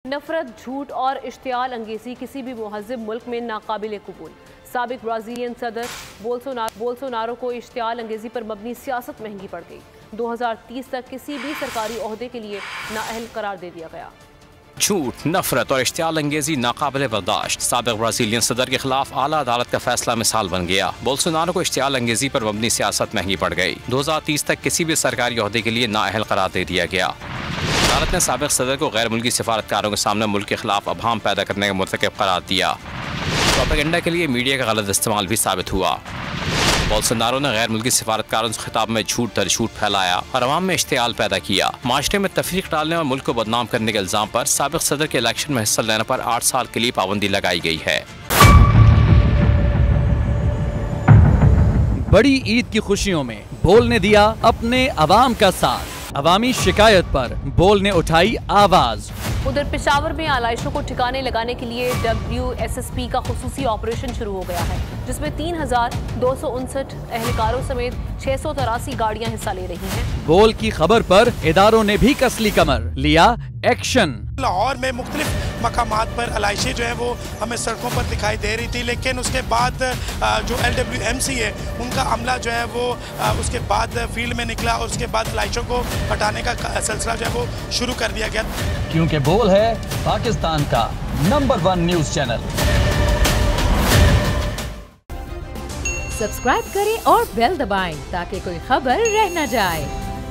नफरत, झूठ और इश्तियाल अंगेजी किसी भी मुहज़्ज़िब मुल्क में नाकाबिल कबूल। साबिक ब्राज़ीलियन सदर बोल्सोनारो को इश्तियाल अंगेजी पर मबनी सियासत महंगी पड़ गई। 2030 तक किसी भी सरकारी ओहदे के लिए नाअहल करार दे दिया गया। झूठ, नफरत और इश्तियाल अंगेजी नाकाबिल बर्दाश्त। साबिक ब्राज़ीलियन सदर के खिलाफ आला अदालत का फैसला मिसाल बन गया। बोल्सोनारो को इश्तियाल अंगेजी पर मबनी सियासत महंगी पड़ गई। 2030 तक किसी भी सरकारी ओहदे के लिए नाअहल करार दे दिया गया। अदालत ने साबिक सदर को गैर मुल्की सिफारतकारों के सामने मुल्क के खिलाफ अभाम पैदा करने का मुर्तकिब करार दिया। प्रोपेगेंडा के लिए मीडिया का गलत इस्तेमाल भी साबित हुआ। बोल्सोनारो ने गैर मुल्की सिफारतकारों से खिताब में झूठ दर झूठ फैलाया और अवाम में इश्तियाल पैदा किया। माशरे में तफरीक डालने और मुल्क को बदनाम करने के इल्जाम पर साबिक सदर के इलेक्शन में हिस्सा लेने पर 8 साल के लिए पाबंदी लगाई गई है। बड़ी ईद की खुशियों में बोल ने दिया अपने अवाम का साथ। अवामी शिकायत पर बोल ने उठाई आवाज। उधर पेशावर में आलाइशों को ठिकाने लगाने के लिए WSSP का खुसूसी ऑपरेशन शुरू हो गया है, जिसमें 3259 एहलकारों समेत 683 गाड़ियां हिस्सा ले रही हैं। बोल की खबर पर इदारों ने भी कसली कमर, लिया एक्शन। लाहौर में मुख्तलिफ मकामात पर आलाइशें जो है वो हमें सड़कों पर दिखाई दे रही थी, लेकिन उसके बाद जो LWMC है उनका अमला जो है वो उसके बाद फील्ड में निकला और उसके बाद आलाइशों को हटाने का सिलसिला जो है वो शुरू कर दिया गया। क्योंकि बोल है पाकिस्तान का नंबर 1 न्यूज़ चैनल। सब्सक्राइब करें और बेल दबाएं ताकि कोई खबर रह न जाए।